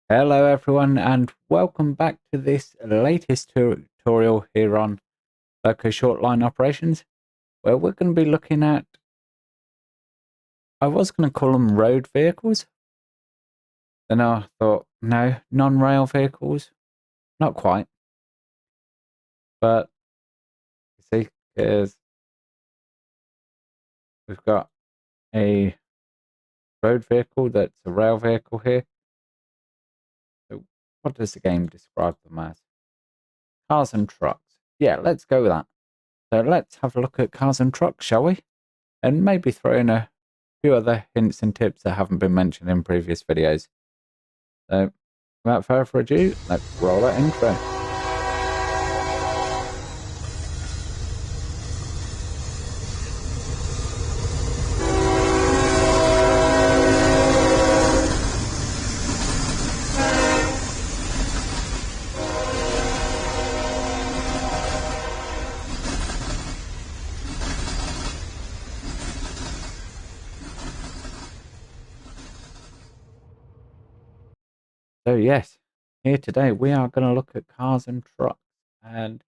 Hello everyone and welcome back to this latest tutorial here on Loco Shortline operations, where we're going to be looking at, I was going to call them road vehicles, then I thought no, non-rail vehicles, not quite, but you see, because we've got a road vehicle that's a rail vehicle here. So what does the game describe them as? Cars and trucks. Yeah, let's go with that. So let's have a look at cars and trucks, shall we? And maybe throw in a few other hints and tips that haven't been mentioned in previous videos. So without further ado, let's roll that intro. So yes, here today we are going to look at cars and trucks and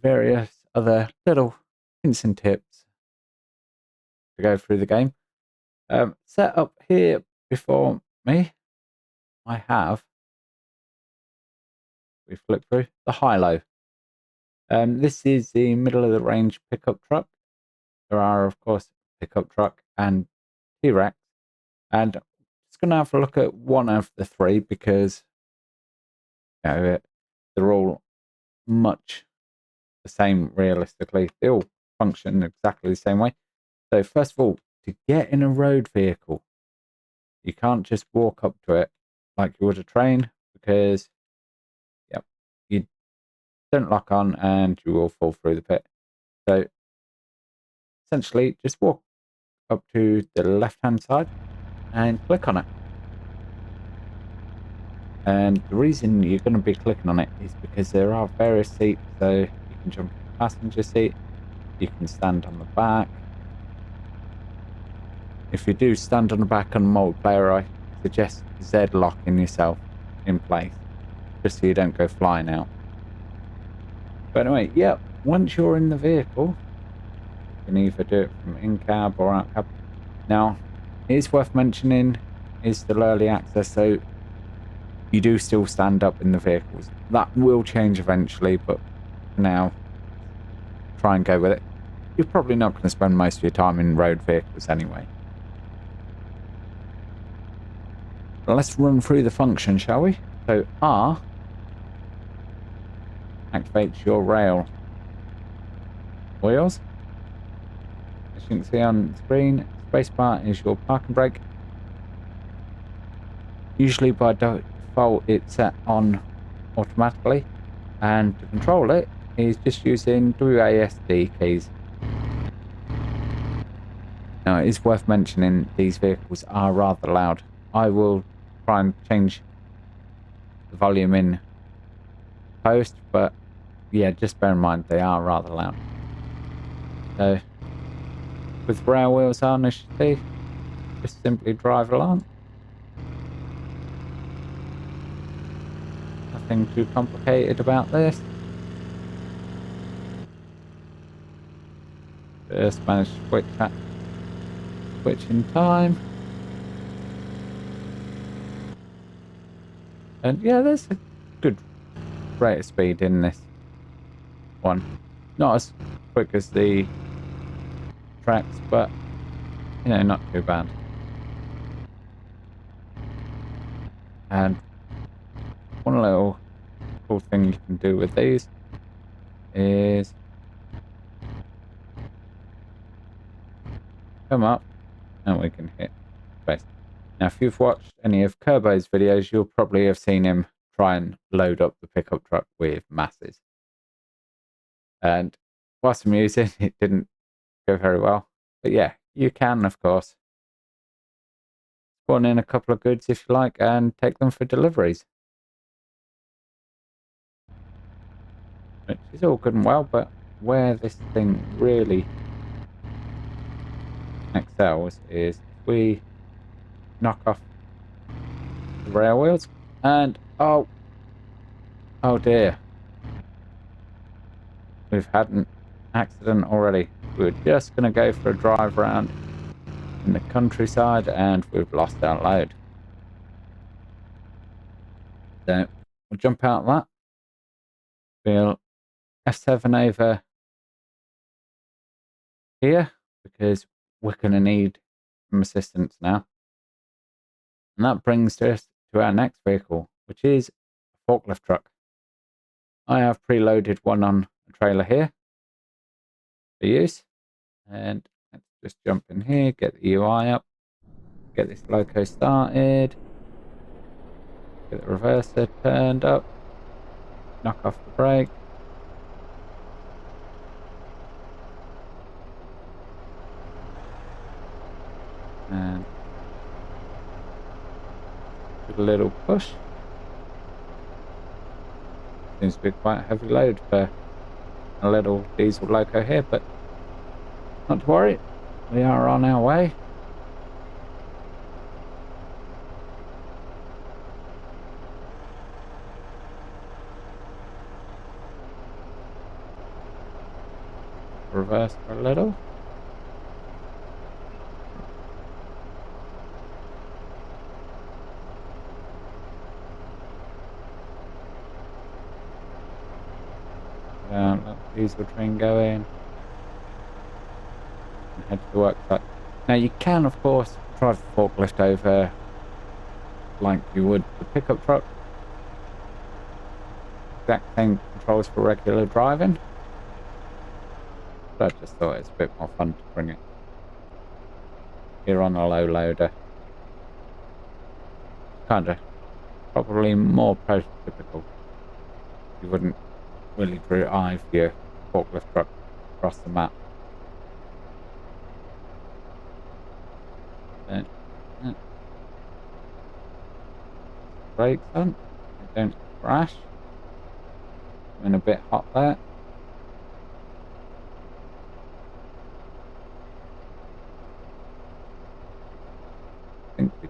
various other little hints and tips to go through the game. Set up here before me, I have, we flip through, the high-low. This is the middle of the range pickup truck. There are, of course, pickup truck and T-Rex. And I'm just going to have a look at one of the three because they're all much the same realistically. They all function exactly the same way. So first of all, to get in a road vehicle, you can't just walk up to it like you would a train because you don't lock on and you will fall through the pit. So essentially just walk up to the left hand side and click on it. And the reason you're going to be clicking on it is because there are various seats. So you can jump in the passenger seat, you can stand on the back. If you do stand on the back on multiplayer, I suggest Z locking yourself in place just so you don't go flying out. But anyway, yeah, once you're in the vehicle, you can either do it from in-cab or out-cab. Now, it is worth mentioning is still early access, so you do still stand up in the vehicles. That will change eventually, but for now, try and go with it. You're probably not going to spend most of your time in road vehicles anyway. But let's run through the function, shall we? So R activates your rail wheels. As you can see on the screen, spacebar is your parking brake. Usually by default it's set on automatically, and to control it is just using WASD keys. Now it is worth mentioning these vehicles are rather loud. I will try and change the volume in post, but yeah, just bear in mind they are rather loud. So with rail wheels on, as you see, just simply drive along. Nothing too complicated about this. Just managed to switch in time. And yeah, there's a good rate of speed in this one. Not as quick as the Truckz, but you know, not too bad. And one little cool thing you can do with these is come up and we can hit space. Now, if you've watched any of Kerbo's videos, you'll probably have seen him try and load up the pickup truck with masses. And whilst amusing, it didn't go very well. But yeah, you can, of course, spawn in a couple of goods if you like and take them for deliveries. Which is all good and well, but where this thing really excels is if we knock off the rail wheels. And, oh dear. We've had an accident already. We were just going to go for a drive around in the countryside and we've lost our load. So we'll jump out of that. We'll F7 over here because we're going to need some assistance now. And that brings us to our next vehicle, which is a forklift truck. I have preloaded one on a trailer here for use. And let's just jump in here, get the UI up, get this Loco started, get the reverser turned up, knock off the brake. And give it a little push. Seems to be quite a heavy load for a little diesel Loco here, but not to worry, we are on our way. Reverse for a little. Let the diesel train go in and head to the worksite. Now you can of course drive the forklift over like you would the pickup truck. Exact same controls for regular driving. But I just thought it's a bit more fun to bring it here on a low loader. Kinda probably more prototypical. You wouldn't really drive your forklift truck across the map. Then brakes on, don't crash. I'm in a bit hot there. I think we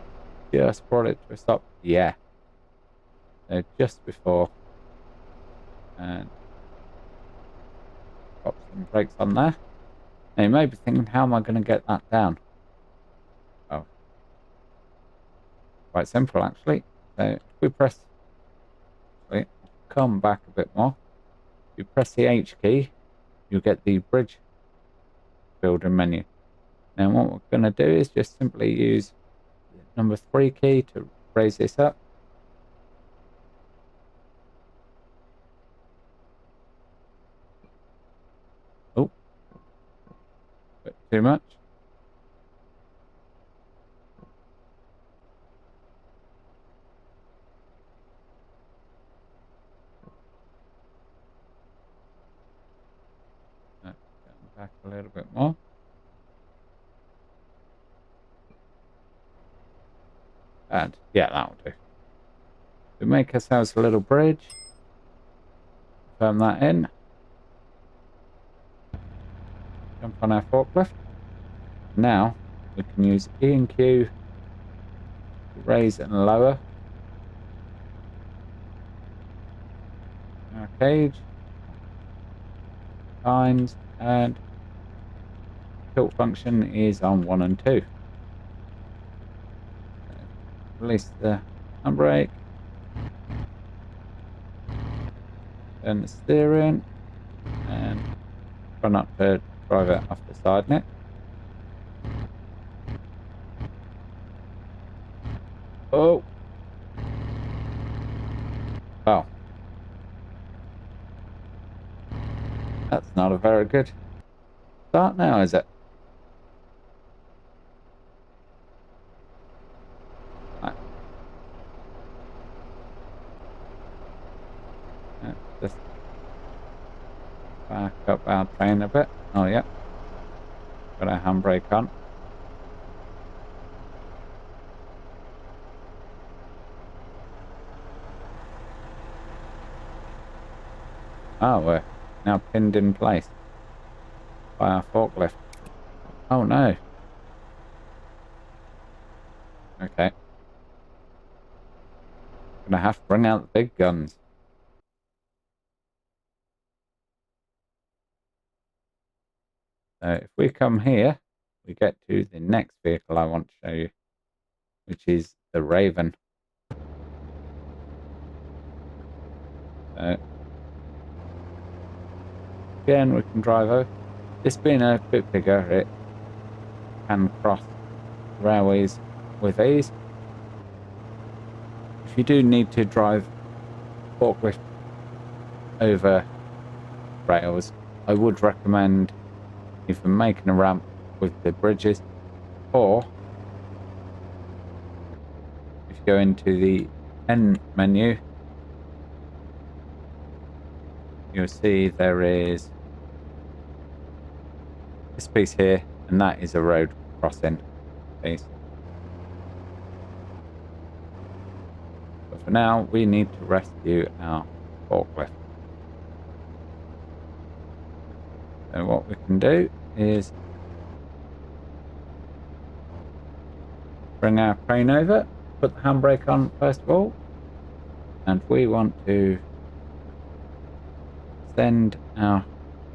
just brought it to a stop. Yeah. So just before. And pop some brakes on there. Now you may be thinking, how am I going to get that down? Oh, quite simple actually. So if we press, wait, come back a bit more. If you press the H key, you get the bridge builder menu. Now what we're going to do is just simply use the number 3 key to raise this up. Oh, bit too much. Back a little bit more. And yeah, that'll do. We make ourselves a little bridge. Firm that in. Jump on our forklift. Now we can use E and Q to raise and lower our cage. Tines, and tilt function is on 1 and 2. Release the handbrake. Turn the steering and try not to drive it off the side net. Oh! Oh. That's not a very good start now, is it? Right. Let's just back up our train a bit. Oh, yeah. Got our handbrake on. Oh, we're now pinned in place by our forklift. Oh no. Okay. going to have to bring out the big guns. So if we come here, we get to the next vehicle I want to show you, which is the Raven. So again, we can drive over. This being a bit bigger, it can cross railways with ease. If you do need to drive forklift over rails, I would recommend either making a ramp with the bridges, or if you go into the N menu, you'll see there is this piece here, and that is a road crossing piece. But for now, we need to rescue our forklift. So what we can do is bring our crane over, put the handbrake on first of all, and we want to extend our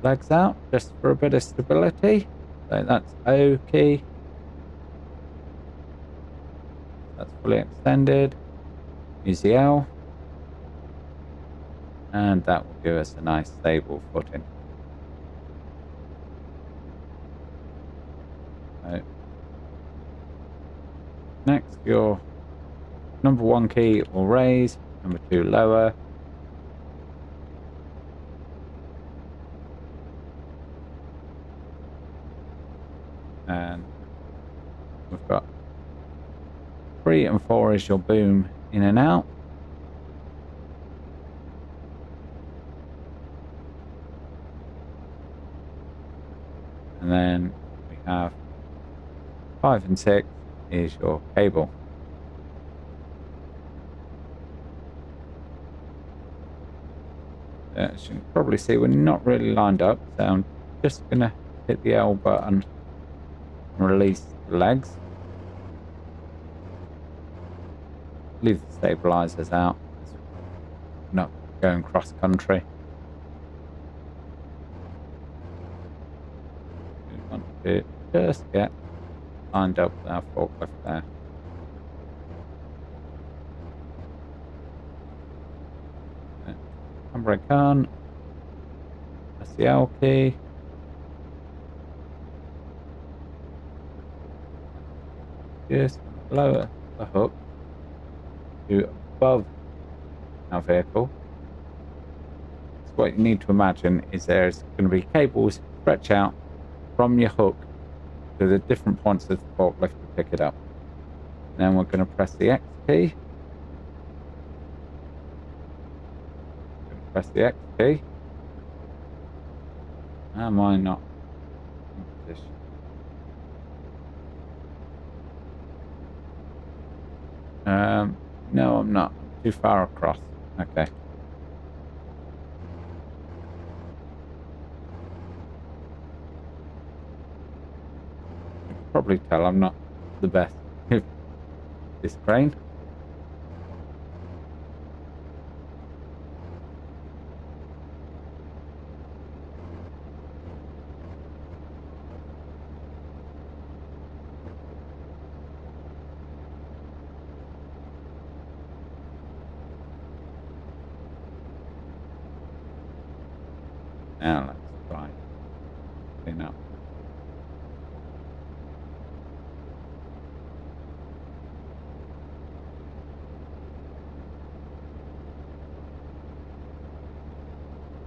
legs out just for a bit of stability. So that's O key. That's fully extended. Use the L, and that will give us a nice stable footing. So next, your number 1 key will raise, number 2 lower. And we've got 3 and 4 is your boom in and out. And then we have 5 and 6 is your cable. As you can probably see, we're not really lined up, so I'm just going to hit the L button and release the legs. Leave the stabilizers out, not going cross country. We want to just get lined up with our forklift there. Handbrake on. That's the L key. Just lower the hook to above our vehicle. So what you need to imagine is there's going to be cables stretch out from your hook to the different points of the forklift to pick it up. Then we're going to press the X key. Press the X key. Am I not in position? No, I'm not. I'm too far across. Okay. You can probably tell I'm not the best with this crane. Now let's try clean up.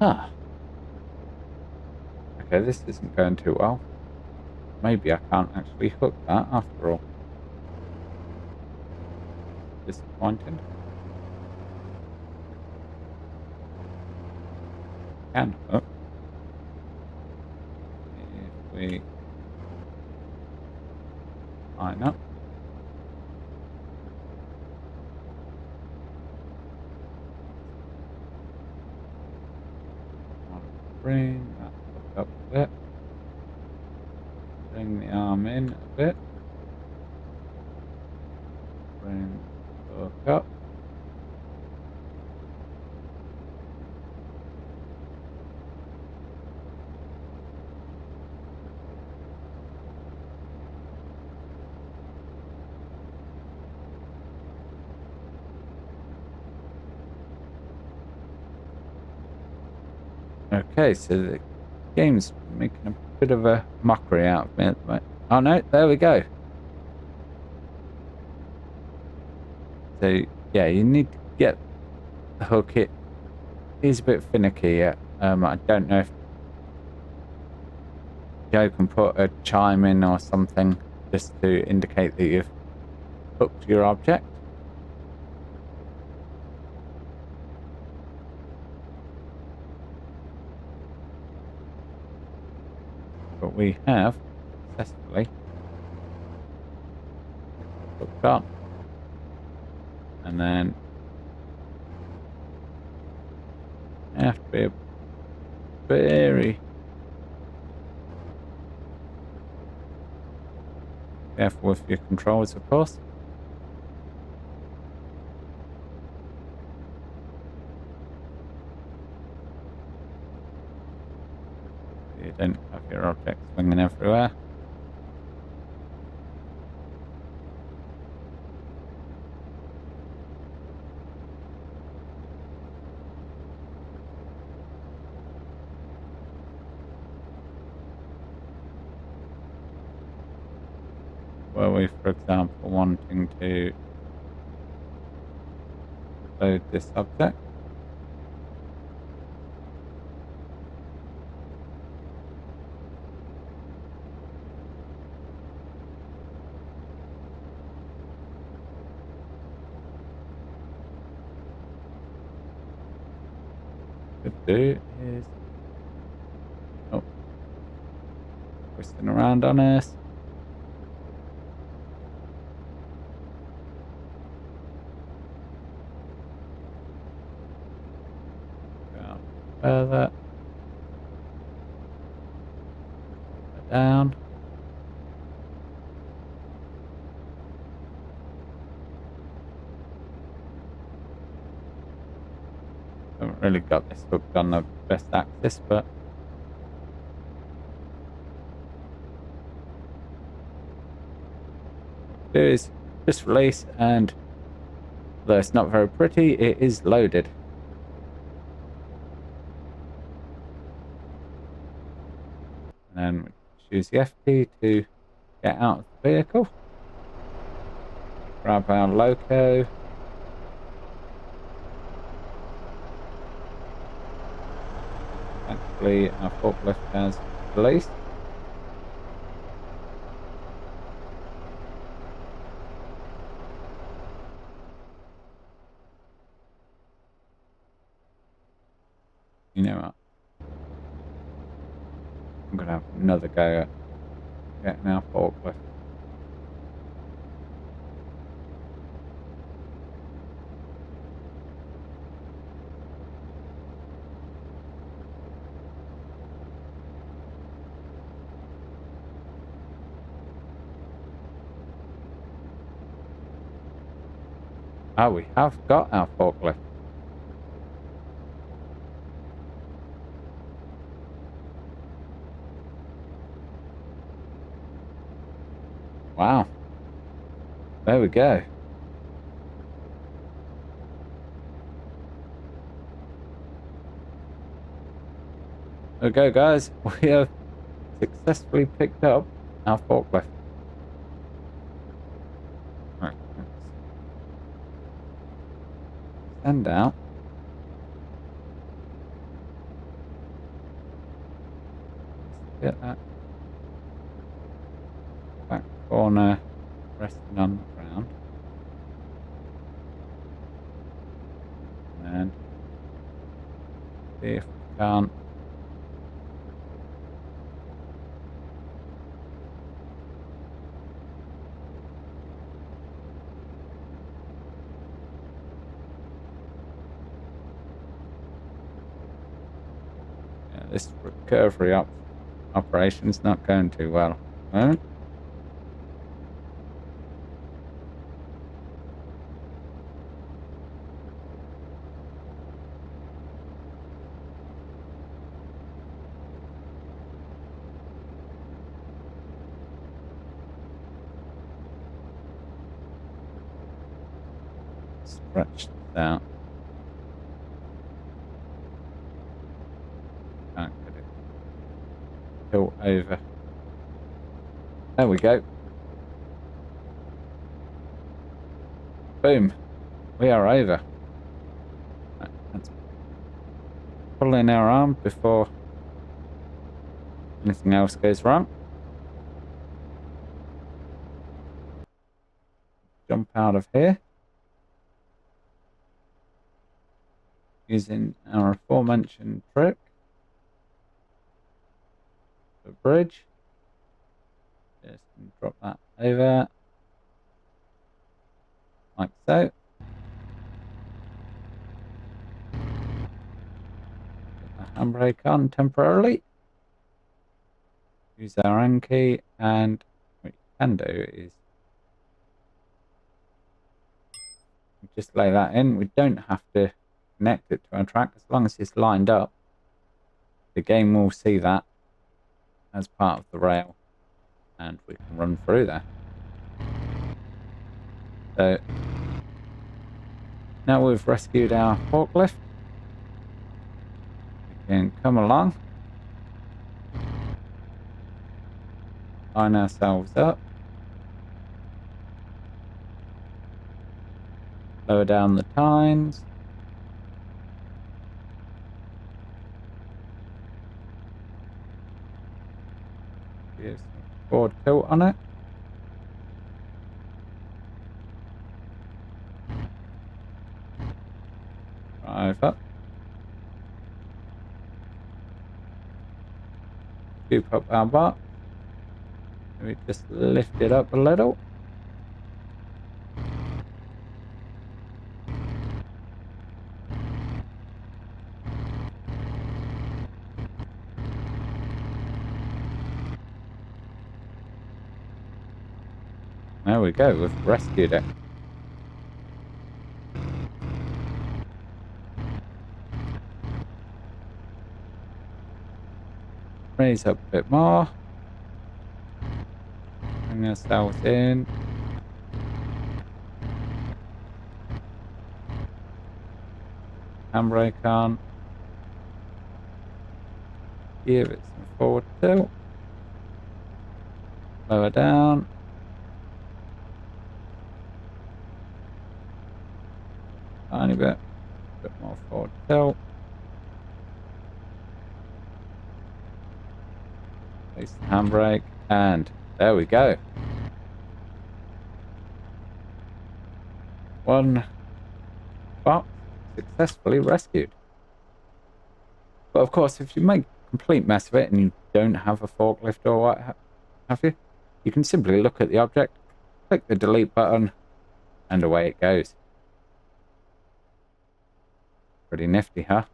Ah. Okay, this isn't going too well. Maybe I can't actually hook that after all. Disappointing. Can hook. If we line up. Bring that hook up a bit. Bring the arm in a bit. Bring the hook up. Okay, so the game's making a bit of a mockery out of me at the moment. Oh no, there we go. So yeah, you need to get the hook. It is a bit finicky. I don't know if Joe can put a chime in or something just to indicate that you've hooked your object. But we have successfully hooked on. And then you have to be very careful with your controls, of course. So you don't have your object swinging everywhere. Were we, for example, wanting to load this object? Could do is twisting around on us. Go out further. Up and down. Haven't really got this hooked on the best axis, but what we do is just release, and though it's not very pretty, it is loaded. And then we choose the F key to get out of the vehicle. Grab our Loco. Thankfully, our forklift has released. You know what? I'm going to have another go at getting our forklift. Oh, we have got our forklift. Wow. There we go. There we go, guys. We have successfully picked up our forklift. Right, let's stand out. Just get that back corner resting on the ground. And then see if we can't this recovery operation's not going too well. Right? Stretch this out. tilt over. There we go. Boom. We are over. Let's pull in our arm before anything else goes wrong. Jump out of here. Using our aforementioned trick. The bridge. Just drop that over. Like so. Put the handbrake on temporarily. Use our N key, and what you can do is just lay that in. We don't have to connect it to our track. As long as it's lined up, the game will see that as part of the rail, and we can run through there. So now we've rescued our forklift, we can come along, line ourselves up, lower down the tines, give some forward tilt on it, drive up, scoop up our box, we just lift it up a little. There we go, we've rescued it. Raise up a bit more. Bring ourselves in. Handbrake on. Give it some forward tilt. Lower down. Tiny bit. A bit more forward tilt. Place the handbrake, and there we go. One box successfully rescued. But of course, if you make a complete mess of it and you don't have a forklift or what have you, you can simply look at the object, click the delete button, and away it goes. Pretty nifty, huh?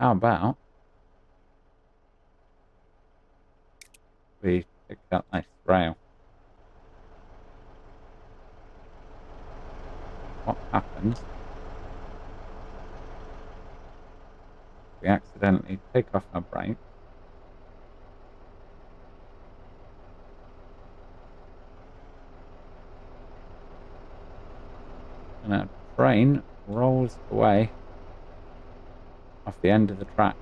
How about we pick up this rail? What happens if we accidentally take off our brake? And our train rolls away off the end of the track.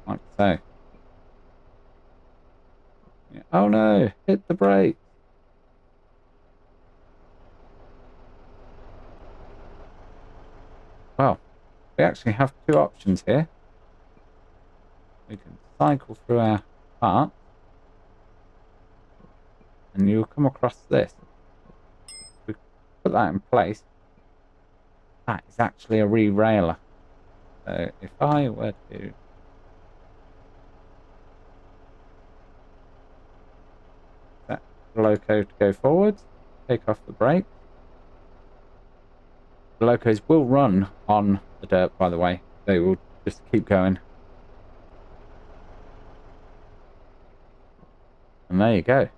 Like so. Yeah. Oh no! Hit the brake! Well, we actually have two options here. We can cycle through our part, and you'll come across this. We put that in place. That is actually a re-railer. So if I were to set the Loco to go forwards, take off the brake. The Locos will run on the dirt, by the way. They will just keep going. And there you go.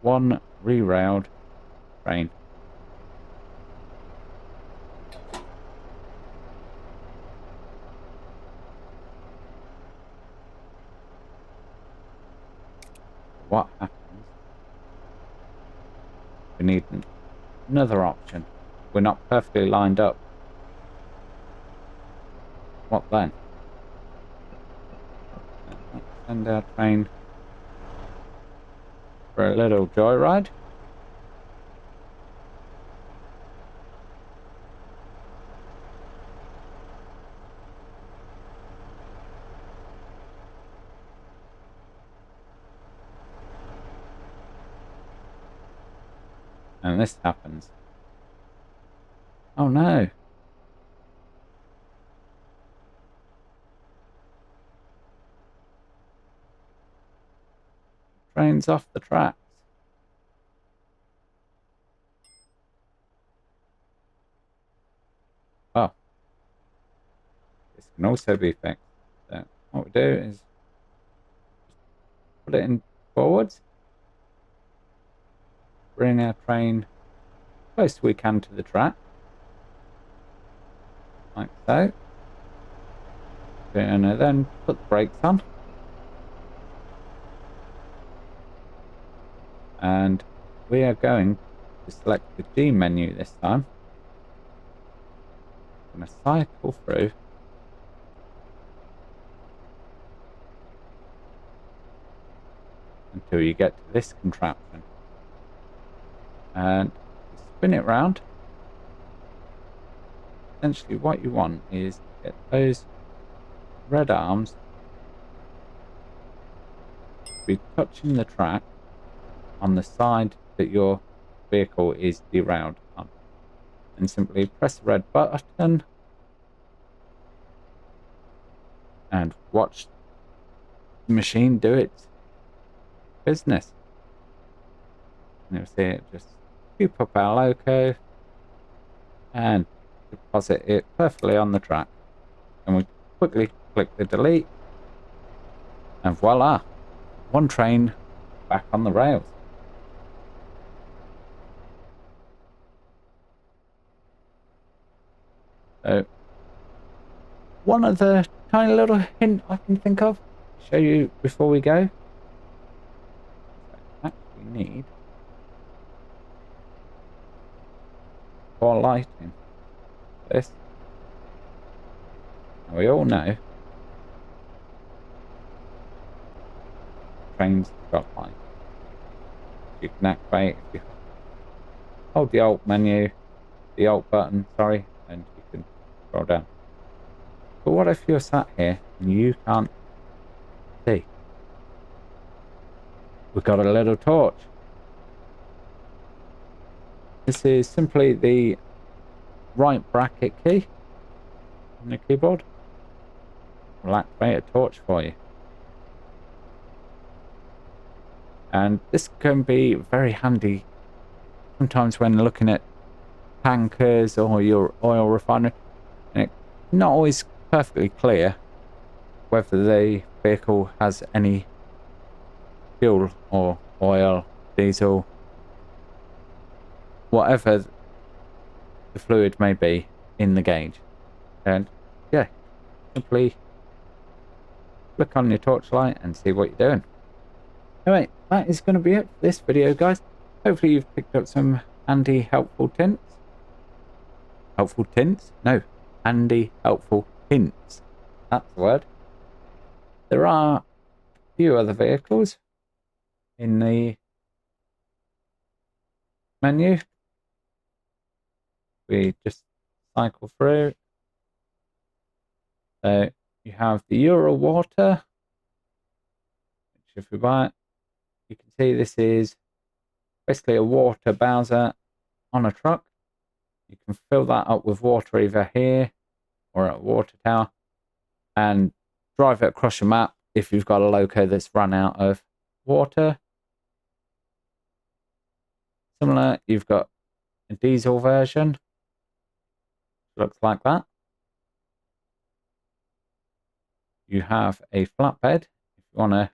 One re-railed train. What happens? We need another option. We're not perfectly lined up. What then? Let's send our train for a little joyride. And this happens. Oh no. Train's off the tracks. Oh. This can also be fixed. So what we do is put it in forwards. Bring our train close as we can to the track. Like so. And then put the brakes on. And we are going to select the G menu this time. I'm going to cycle through until you get to this contraption. And spin it round. Essentially what you want is to get those red arms to be touching the track on the side that your vehicle is derailed on. And simply press the red button and watch the machine do its business. And you'll see it just scoop up our Loco and deposit it perfectly on the track. And we quickly click the delete, and voila, one train back on the rails. So one other tiny little hint I can think of to show you before we go. So actually need more lighting. This. Now we all know trains Shortline. You can activate if you hold the Alt menu, the Alt button, sorry, and you can scroll down. But what if you're sat here and you can't see? We've got a little torch. This is simply the right bracket key on the keyboard. We'll activate a torch for you. And this can be very handy sometimes when looking at tankers or your oil refinery. And it's not always perfectly clear whether the vehicle has any fuel or oil, diesel, whatever the fluid may be in the gauge. And yeah, simply click on your torchlight and see what you're doing. Anyway, that is going to be it for this video, guys. Hopefully you've picked up some handy helpful hints. Helpful tints? No, handy helpful hints. That's the word. There are a few other vehicles in the menu. We just cycle through. So you have the Euro Water, which if we buy it, you can see this is basically a water bowser on a truck. You can fill that up with water either here or at a water tower and drive it across your map if you've got a Loco that's run out of water. Similar, you've got a diesel version. Looks like that. You have a flatbed if you want to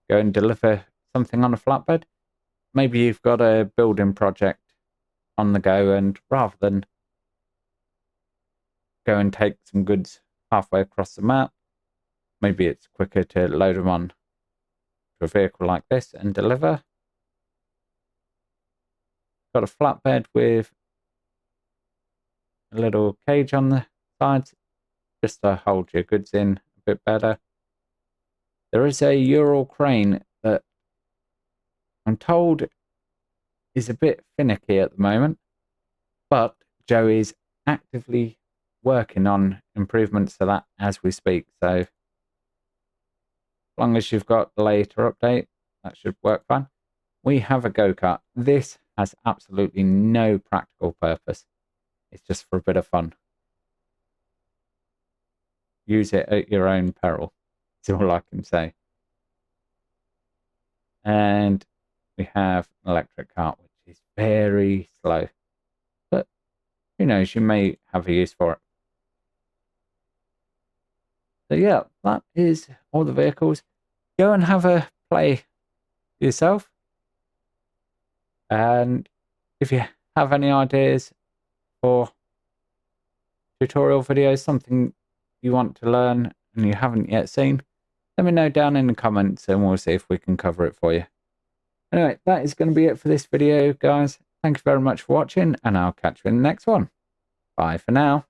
go and deliver something on a flatbed. Maybe you've got a building project on the go, and rather than go and take some goods halfway across the map, maybe it's quicker to load them on to a vehicle like this and deliver. got a flatbed with a little cage on the sides just to hold your goods in a bit better. There is a Ural crane that I'm told is a bit finicky at the moment, but Joe is actively working on improvements to that as we speak. So as long as you've got the later update, that should work fine. We have a go-kart. This has absolutely no practical purpose. It's just for a bit of fun. Use it at your own peril. That's all I can say. And we have an electric cart, which is very slow. But who knows, you may have a use for it. So yeah, that is all the vehicles. Go and have a play yourself. And if you have any ideas for tutorial videos, something you want to learn and you haven't yet seen, let me know down in the comments and we'll see if we can cover it for you. Anyway, that is going to be it for this video, guys. Thank you very much for watching, and I'll catch you in the next one. Bye for now.